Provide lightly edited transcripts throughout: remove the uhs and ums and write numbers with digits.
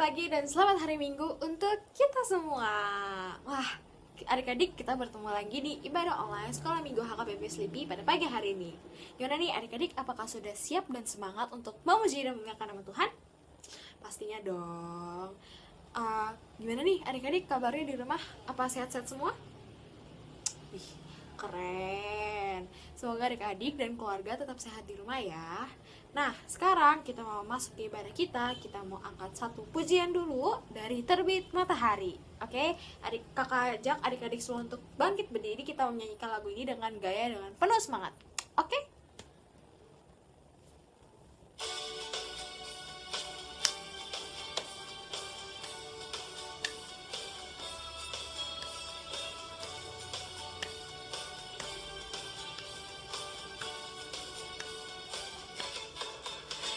pagi dan selamat hari Minggu untuk kita semua. Wah, adik-adik kita bertemu lagi di ibadah online Sekolah Minggu HKBP Slipi pada pagi hari ini. Gimana nih adik-adik, apakah sudah siap dan semangat untuk memuji dan memuliakan nama Tuhan? Pastinya dong. Gimana nih adik-adik kabarnya di rumah? Apa sehat-sehat semua? Wih, keren. Semoga adik-adik dan keluarga tetap sehat di rumah ya. Nah, sekarang kita mau masuk ke ibadah kita. Kita mau angkat satu pujian dulu dari Terbit Matahari. Oke, kakak ajak adik-adik semua untuk bangkit berdiri. Kita mau menyanyikan lagu ini dengan gaya dengan penuh semangat. Oke?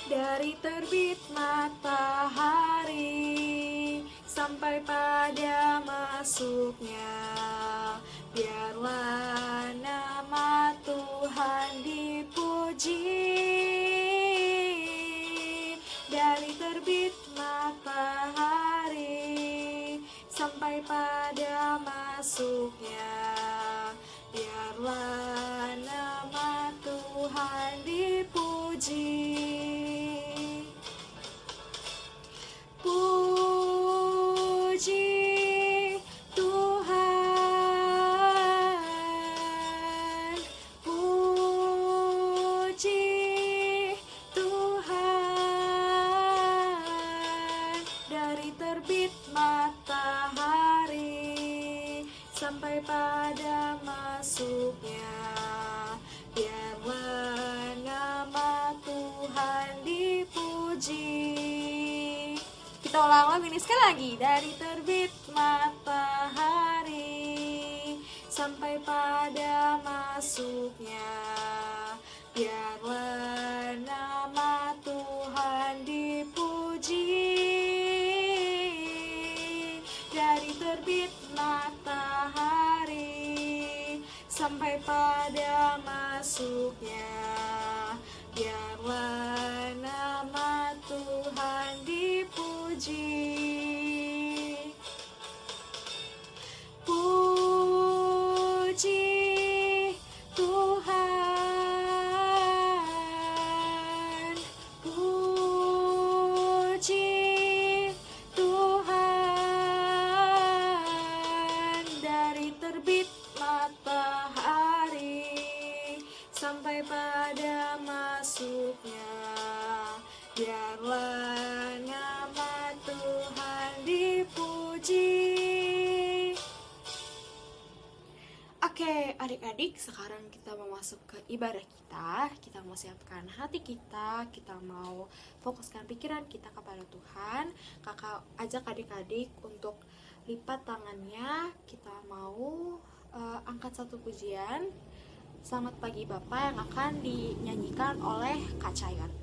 Dari terbit matahari sampai pada masuknya, biarlah nama Tuhan dipuji. Dari terbit matahari sampai pada masuknya, biarlah nama Tuhan dipuji. Puji Tuhan, puji Tuhan. Dari terbit matahari sampai pada masuknya, biarlah nama Tuhan dipuji. Kita ulang lagi nih, sekali lagi. Dari terbit matahari sampai pada masuknya, biarlah nama Tuhan dipuji. Dari terbit matahari sampai pada masuknya, biarlah nama Tuhan dipuji. Puji Tuhan, puji Tuhan. Dari terbit matahari sampai pada masuknya, biarlah nama Tuhan dipuji. Oke, adik-adik, sekarang kita mau masuk ke ibadah kita. Kita mau siapkan hati kita, kita mau fokuskan pikiran kita kepada Tuhan. Kakak ajak adik-adik untuk lipat tangannya. Kita mau angkat satu pujian Selamat Pagi Bapak yang akan dinyanyikan oleh Kak Cayon.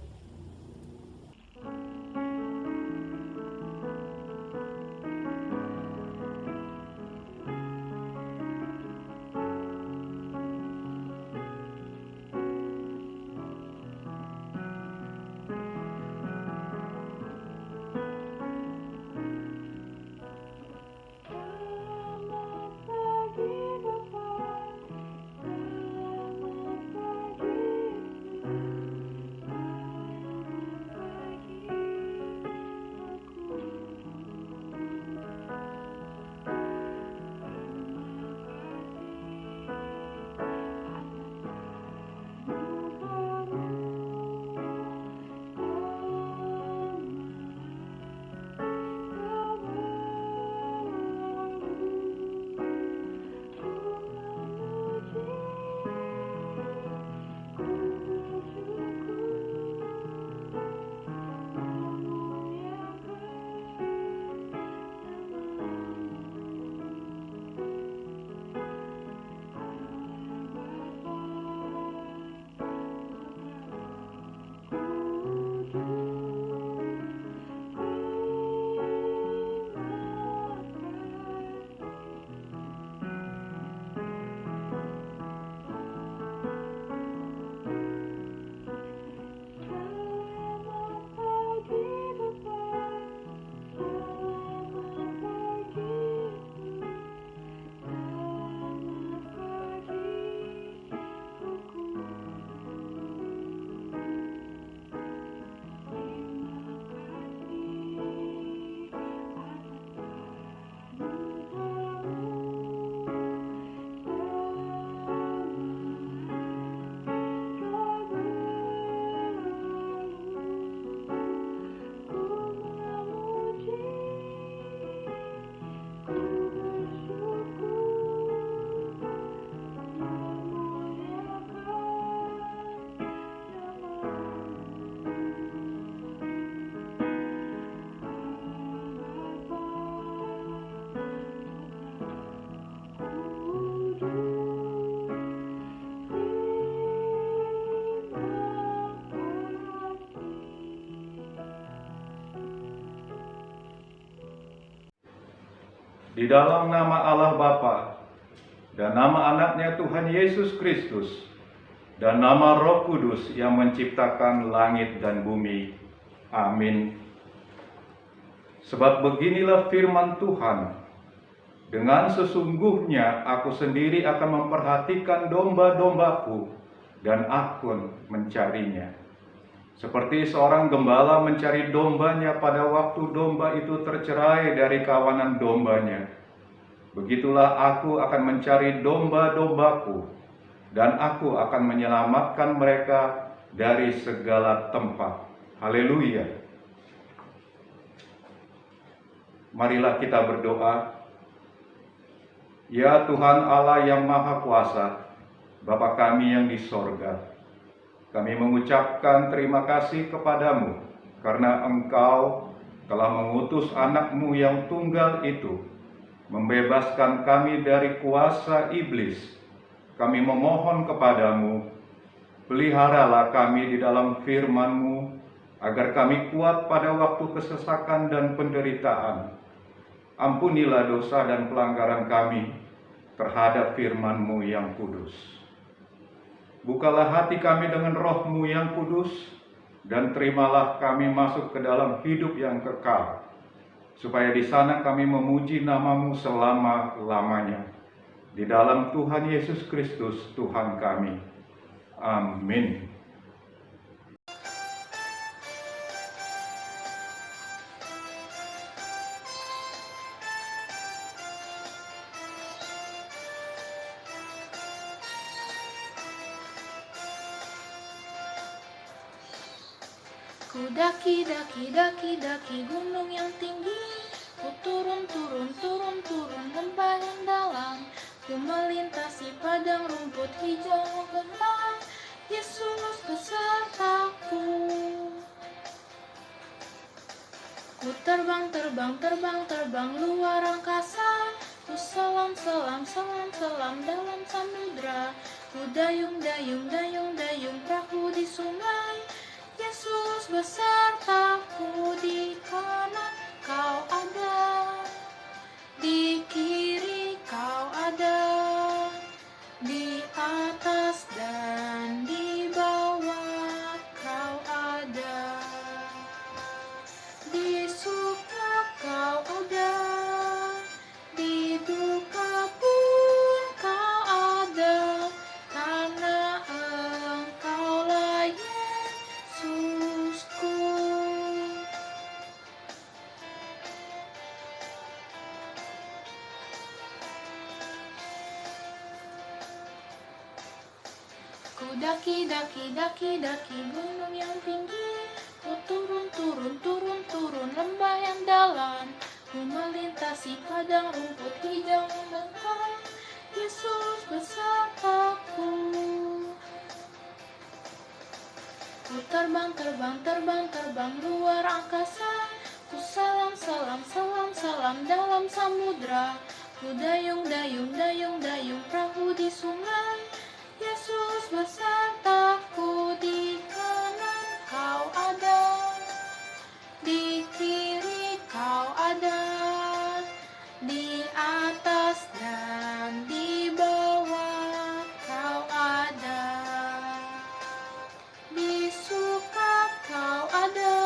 di dalam nama Allah Bapa dan nama anaknya Tuhan Yesus Kristus dan nama Roh Kudus yang menciptakan langit dan bumi. Amin. Sebab beginilah firman Tuhan, dengan sesungguhnya aku sendiri akan memperhatikan domba-dombaku dan akun mencarinya. Seperti seorang gembala mencari dombanya pada waktu domba itu tercerai dari kawanan dombanya, begitulah aku akan mencari domba-dombaku, dan aku akan menyelamatkan mereka dari segala tempat. Haleluya. Marilah kita berdoa. Ya Tuhan Allah yang Maha Kuasa, Bapa kami yang di sorga, kami mengucapkan terima kasih kepadamu karena Engkau telah mengutus anak-Mu yang tunggal itu, membebaskan kami dari kuasa iblis. Kami memohon kepadamu, peliharalah kami di dalam firman-Mu, agar kami kuat pada waktu kesesakan dan penderitaan. Ampunilah dosa dan pelanggaran kami terhadap firman-Mu yang kudus. Bukalah hati kami dengan Roh-Mu yang kudus, dan terimalah kami masuk ke dalam hidup yang kekal, supaya di sana kami memuji nama-Mu selama-lamanya. Di dalam Tuhan Yesus Kristus, Tuhan kami. Amin. Ku daki, daki, daki, daki gunung yang tinggi. Ku turun, turun, turun, turun lembah yang dalam. Ku melintasi padang rumput hijau gembang. Yesus besertaku. Ku terbang, terbang, terbang, terbang luar angkasa. Ku selam, selam, selam, selam dalam samudra. Ku dayung, dayung, dayung, dayung perahu di sungai. Yesus besertaku, di kanan kau ada, di kiri kau ada, di atas dan di bawah kau ada, di suka kau ada, di duka pun kau ada, karena Engkaulah Yesusku. Ku daki, daki, daki, daki gunung yang tinggi. Ku turun, turun, turun, turun lembah yang dalam. Ku melintasi padang rumput hijau membentang. Yesus besertaku. Ku terbang, terbang, terbang, terbang luar angkasa. Ku salam, salam, salam, salam dalam samudra. Ku dayung, dayung, dayung, dayung perahu di sungai. Yesus besertaku, di kanan kau ada, di kiri kau ada, di atas dan di bawah kau ada, di suka kau ada,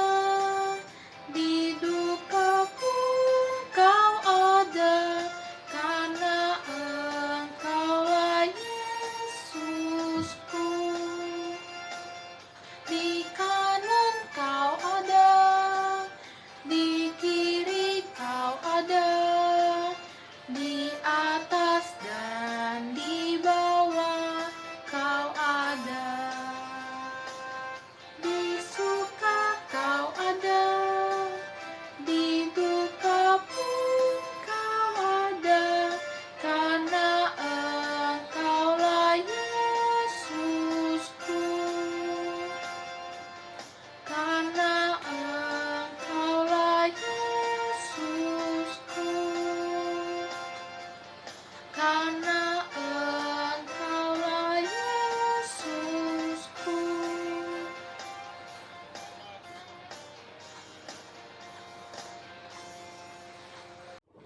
di duka pun kau ada, karena Engkaulah Yesusku.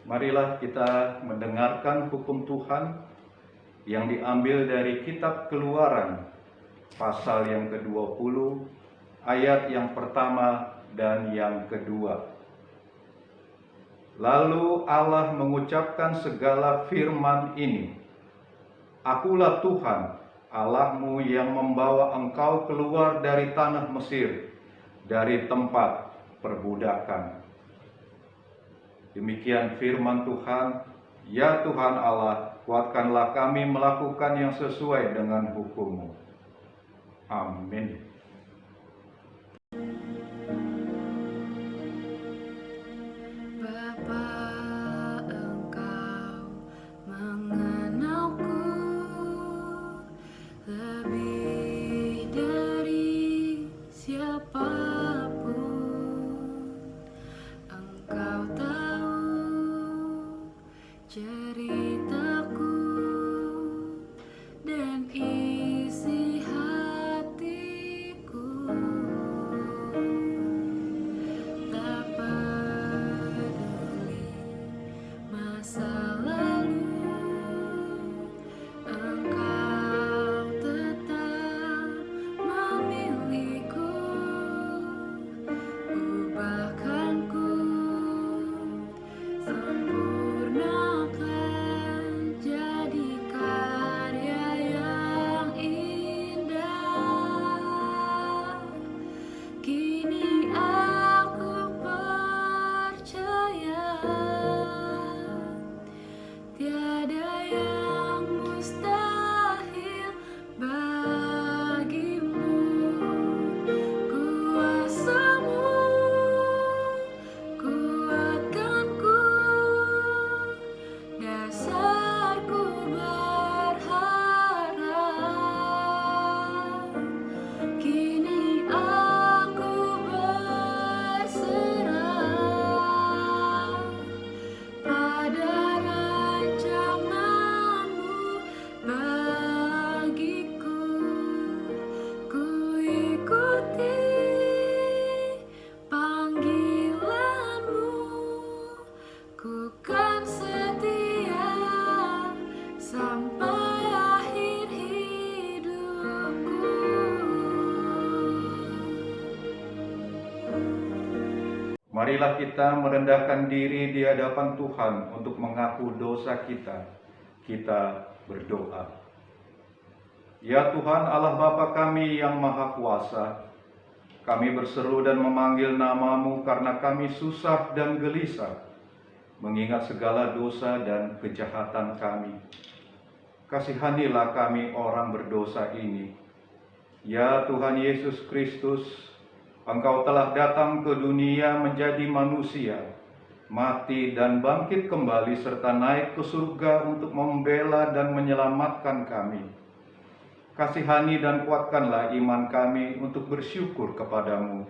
Marilah kita mendengarkan hukum Tuhan yang diambil dari kitab Keluaran, pasal yang ke-20, ayat yang pertama dan yang kedua. Lalu Allah mengucapkan segala firman ini, Akulah Tuhan, Allahmu yang membawa engkau keluar dari tanah Mesir, dari tempat perbudakan. Demikian firman Tuhan. Ya Tuhan Allah, kuatkanlah kami melakukan yang sesuai dengan hukum-Mu. Amin. Bapa, Engkau mengenalku lebih dari siapapun. Engkau tahu ceritaku dan isi hatiku. Tak peduli masa lalu, Engkau tetap memilihku. Ubahkanku, sempurnakan jadi karya yang indah. Kini aku percaya tiada yang mustahil bagimu. Kuasa-Mu kuatkanku, dasarku berharap. Kini aku berserah pada rancangan-Mu bagiku. Ku ikuti panggilan-Mu, ku kan setia sampai akhir hidupku. Marilah kita merendahkan diri di hadapan Tuhan untuk mengaku dosa kita. Kita berdoa. Ya Tuhan Allah Bapa kami yang Maha Kuasa, kami berseru dan memanggil nama-Mu karena kami susah dan gelisah, mengingat segala dosa dan kejahatan kami. Kasihanilah kami orang berdosa ini. Ya Tuhan Yesus Kristus, Engkau telah datang ke dunia menjadi manusia, mati dan bangkit kembali serta naik ke surga untuk membela dan menyelamatkan kami. Kasihani dan kuatkanlah iman kami untuk bersyukur kepadamu.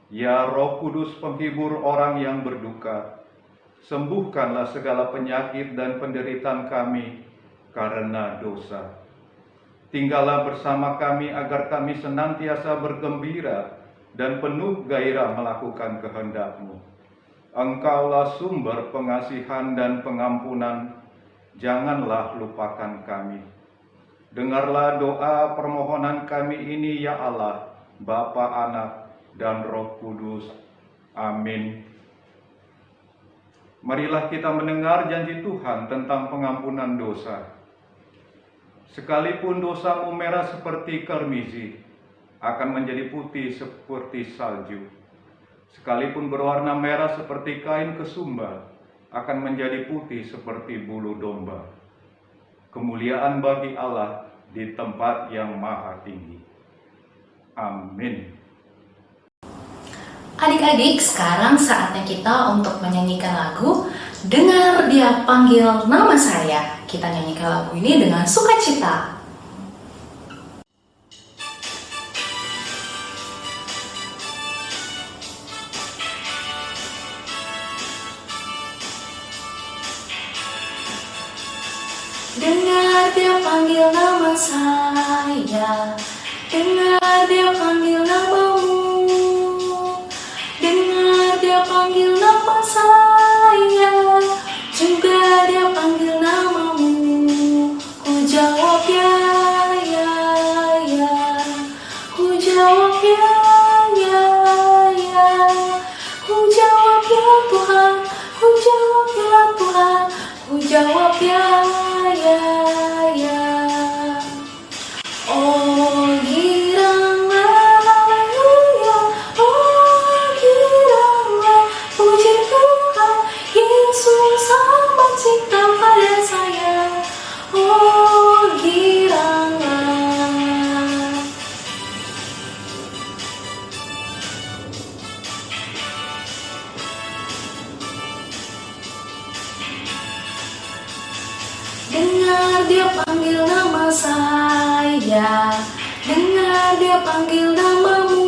Ya Roh Kudus penghibur orang yang berduka, sembuhkanlah segala penyakit dan penderitaan kami karena dosa. Tinggallah bersama kami agar kami senantiasa bergembira dan penuh gairah melakukan kehendak-Mu. Engkaulah sumber pengasihan dan pengampunan, janganlah lupakan kami. Dengarlah doa permohonan kami ini ya Allah, Bapa, Anak, dan Roh Kudus. Amin. Marilah kita mendengar janji Tuhan tentang pengampunan dosa. Sekalipun dosamu merah seperti karmisi, akan menjadi putih seperti salju. Sekalipun berwarna merah seperti kain kesumba, akan menjadi putih seperti bulu domba. Kemuliaan bagi Allah di tempat yang maha tinggi. Amin. Adik-adik, sekarang saatnya kita untuk menyanyikan lagu Dengar Dia Panggil Nama Saya. Kita nyanyikan lagu ini dengan sukacita. Dengar Dia panggil nama saya, dengar Dia panggil namamu, dengar Dia panggil nama saya, ya, ya, ya. Ku jawab ya Tuhan, ku jawab ya Tuhan, ku jawab ya, ya, ya. Oh giranglah haleluya, oh giranglah puji Tuhan, Yesus amat cinta pada saya. Oh giranglah. Dengar dia panggil nama saya, dengar dia panggil namamu,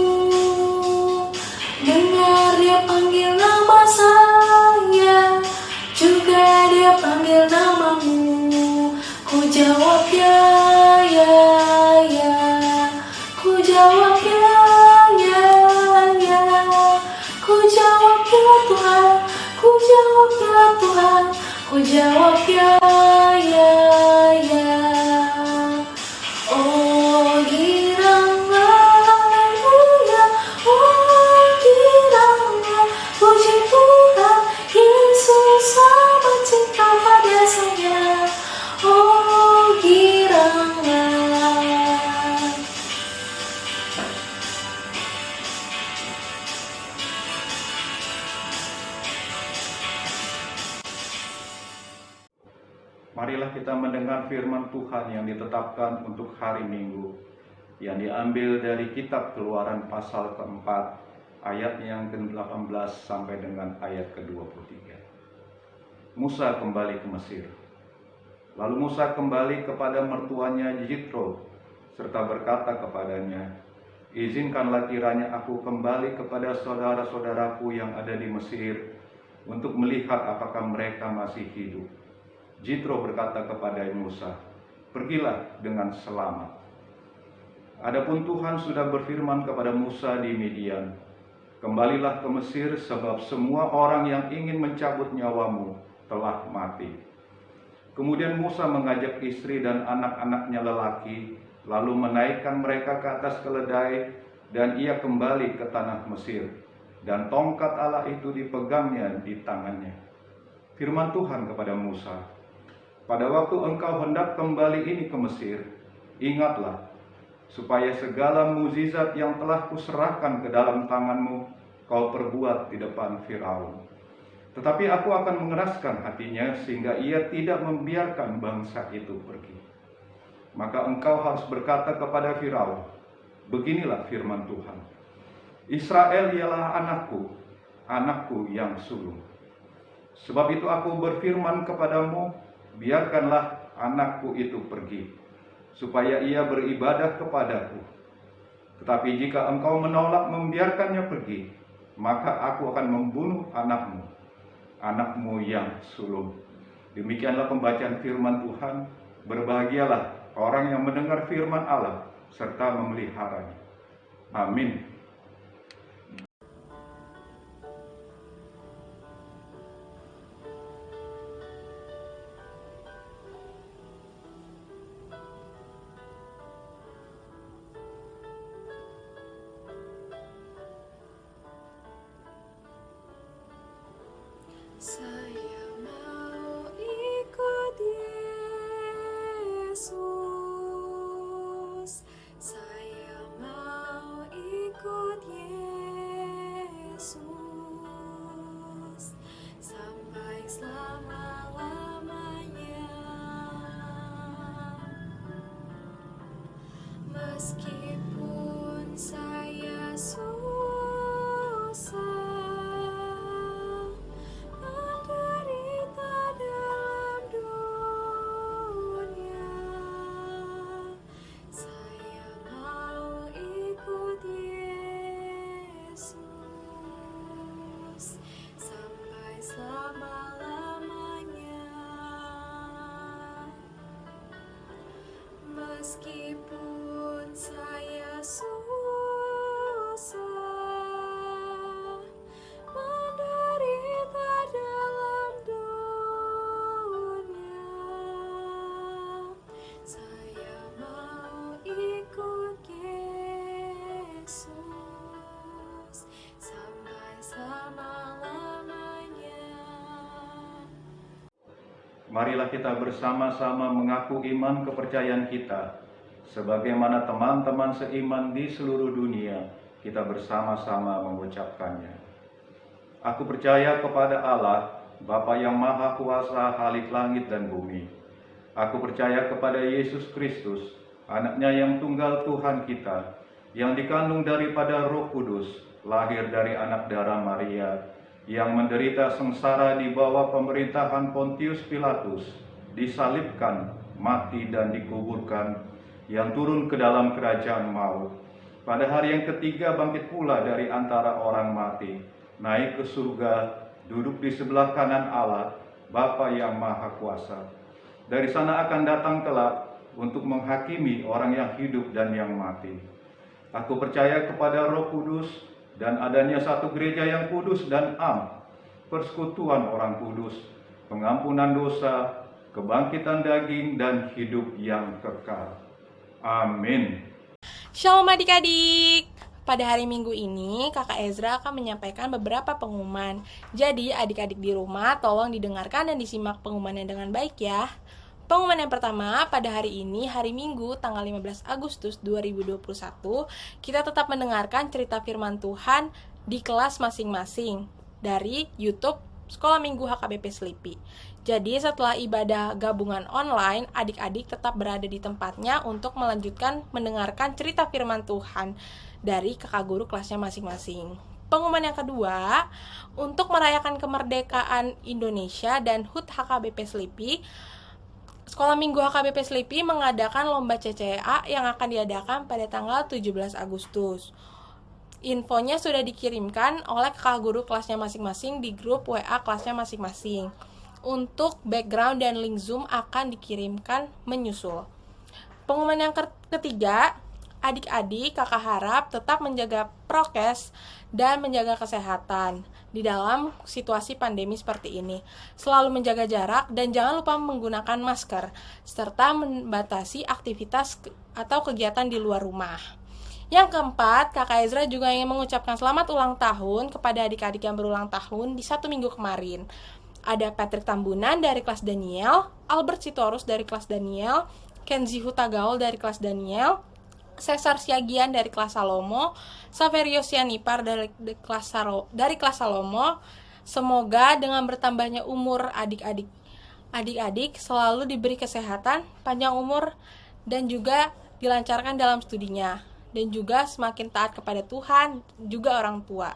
dengar dia panggil nama saya, juga dia panggil namamu. Ku jawab ya, ya, ya. Ku jawab ya, ya, ya. Ku jawab ya Tuhan, ku jawab ya Tuhan, ku jawab ya, ya, ya. Oh giranglah haleluya, oh giranglah puji Tuhan, Yesus amat cinta pada saya. Oh giranglah. Marilah kita mendengar firman Tuhan yang ditetapkan untuk hari Minggu, yang diambil dari kitab Keluaran pasal keempat, ayat yang ke-18 sampai dengan ayat ke-23. Musa kembali ke Mesir. Lalu Musa kembali kepada mertuanya Jitro, serta berkata kepadanya, "Izinkanlah kiranya aku kembali kepada saudara-saudaraku yang ada di Mesir, untuk melihat apakah mereka masih hidup." Jitro berkata kepada Musa, "Pergilah dengan selamat." Adapun Tuhan sudah berfirman kepada Musa di Midian, "Kembalilah ke Mesir, sebab semua orang yang ingin mencabut nyawamu telah mati." Kemudian Musa mengajak istri dan anak-anaknya lelaki, lalu menaikkan mereka ke atas keledai, dan ia kembali ke tanah Mesir, dan tongkat Allah itu dipegangnya di tangannya. Firman Tuhan kepada Musa, "Pada waktu engkau hendak kembali ini ke Mesir, ingatlah, supaya segala mukjizat yang telah kuserahkan ke dalam tanganmu, kau perbuat di depan Firaun. Tetapi aku akan mengeraskan hatinya, sehingga ia tidak membiarkan bangsa itu pergi. Maka engkau harus berkata kepada Firaun, beginilah firman Tuhan, Israel ialah anakku, anakku yang sulung. Sebab itu aku berfirman kepadamu, biarkanlah anakku itu pergi, supaya ia beribadah kepadaku. Tetapi jika engkau menolak membiarkannya pergi, maka aku akan membunuh anakmu, anakmu yang sulung." Demikianlah pembacaan firman Tuhan. Berbahagialah orang yang mendengar firman Allah serta memeliharanya. Amin. Saya mau ikut Yesus. Saya mau ikut Yesus sampai selama-lamanya. Meskipun saya susah menderita dalam dunia, saya mau ikut Yesus sampai selama-lamanya. Meskipun saya marilah kita bersama-sama mengaku iman kepercayaan kita. Sebagaimana teman-teman seiman di seluruh dunia, kita bersama-sama mengucapkannya. Aku percaya kepada Allah, Bapa yang Maha Kuasa, Khalik langit dan bumi. Aku percaya kepada Yesus Kristus, Anaknya yang tunggal Tuhan kita, yang dikandung daripada Roh Kudus, lahir dari anak darah Maria, yang menderita sengsara di bawah pemerintahan Pontius Pilatus, disalibkan, mati dan dikuburkan, yang turun ke dalam kerajaan maut. Pada hari yang ketiga bangkit pula dari antara orang mati, naik ke surga, duduk di sebelah kanan Allah, Bapa yang Maha Kuasa. Dari sana akan datang kelak untuk menghakimi orang yang hidup dan yang mati. Aku percaya kepada Roh Kudus dan adanya satu gereja yang kudus dan am, persekutuan orang kudus, pengampunan dosa, kebangkitan daging dan hidup yang kekal. Amin. Shalom adik-adik. Pada hari Minggu ini, Kakak Ezra akan menyampaikan beberapa pengumuman. Jadi, adik-adik di rumah tolong didengarkan dan disimak pengumumannya dengan baik ya. Pengumuman yang pertama, pada hari ini, hari Minggu, tanggal 15 Agustus 2021, kita tetap mendengarkan cerita firman Tuhan di kelas masing-masing dari YouTube Sekolah Minggu HKBP Selipi. Jadi, setelah ibadah gabungan online, adik-adik tetap berada di tempatnya untuk melanjutkan mendengarkan cerita firman Tuhan dari kakak guru kelasnya masing-masing. Pengumuman yang kedua, untuk merayakan kemerdekaan Indonesia dan HUT HKBP Selipi, Sekolah Minggu HKBP Selipi mengadakan lomba CCA yang akan diadakan pada tanggal 17 Agustus. Infonya sudah dikirimkan oleh kakak guru kelasnya masing-masing di grup WA kelasnya masing-masing. Untuk background dan link Zoom akan dikirimkan menyusul. Pengumuman yang ketiga, adik-adik kakak harap tetap menjaga prokes dan menjaga kesehatan di dalam situasi pandemi seperti ini. Selalu menjaga jarak dan jangan lupa menggunakan masker, serta membatasi aktivitas atau kegiatan di luar rumah. Yang keempat, Kakak Ezra juga ingin mengucapkan selamat ulang tahun kepada adik-adik yang berulang tahun di 1 minggu kemarin. Ada Patrick Tambunan dari kelas Daniel, Albert Sitorus dari kelas Daniel, Kenzi Hutagaul dari kelas Daniel, Cesar Siagian dari kelas Salomo, Saverio Sianipar dari kelas Salomo. Semoga dengan bertambahnya umur adik-adik selalu diberi kesehatan, panjang umur, dan juga dilancarkan dalam studinya, dan juga semakin taat kepada Tuhan, juga orang tua,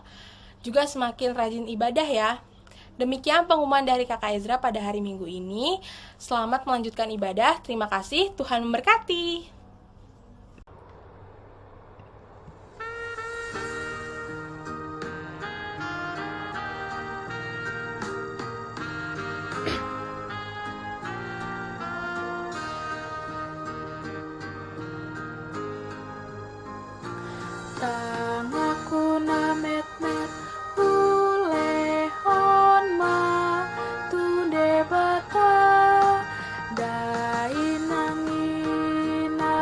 juga semakin rajin ibadah ya. Demikian pengumuman dari Kakak Ezra pada hari Minggu ini. Selamat melanjutkan ibadah. Terima kasih, Tuhan memberkati. Tangaku na met-met hulehon ma tunde bata dai nangina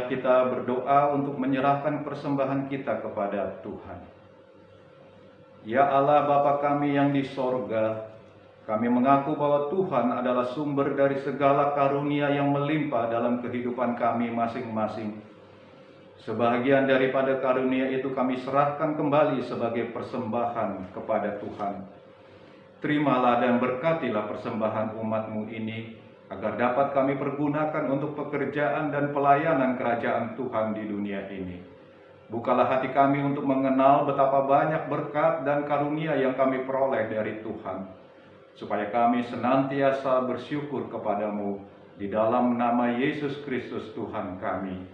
Marilah kita berdoa untuk menyerahkan persembahan kita kepada Tuhan. Ya Allah Bapa kami yang di sorga, kami mengaku bahwa Tuhan adalah sumber dari segala karunia yang melimpah dalam kehidupan kami masing-masing. Sebahagian daripada karunia itu kami serahkan kembali sebagai persembahan kepada Tuhan. Terimalah dan berkatilah persembahan umat-Mu ini, agar dapat kami pergunakan untuk pekerjaan dan pelayanan kerajaan Tuhan di dunia ini. Bukalah hati kami untuk mengenal betapa banyak berkat dan karunia yang kami peroleh dari Tuhan, supaya kami senantiasa bersyukur kepadamu di dalam nama Yesus Kristus Tuhan kami.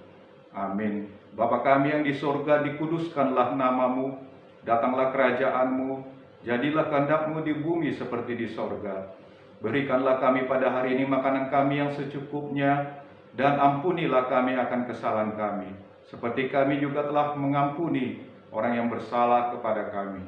Amin. Bapa kami yang di surga, dikuduskanlah namamu, datanglah kerajaanmu, jadilah kehendak-Mu di bumi seperti di sorga. Berikanlah kami pada hari ini makanan kami yang secukupnya, dan ampunilah kami akan kesalahan kami, seperti kami juga telah mengampuni orang yang bersalah kepada kami.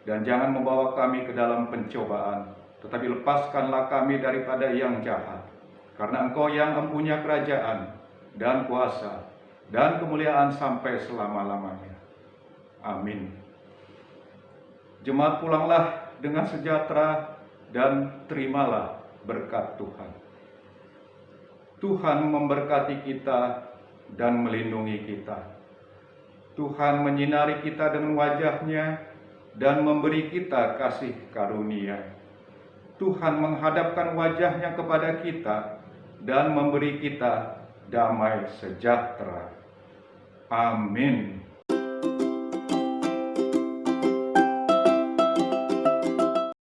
Dan jangan membawa kami ke dalam pencobaan, tetapi lepaskanlah kami daripada yang jahat. Karena Engkau yang mempunyai kerajaan dan kuasa dan kemuliaan sampai selama-lamanya. Amin. Jemaat, pulanglah dengan sejahtera dan terimalah berkat Tuhan. Tuhan memberkati kita dan melindungi kita. Tuhan menyinari kita dengan wajah-Nya dan memberi kita kasih karunia. Tuhan menghadapkan wajah-Nya kepada kita dan memberi kita damai sejahtera. Amin.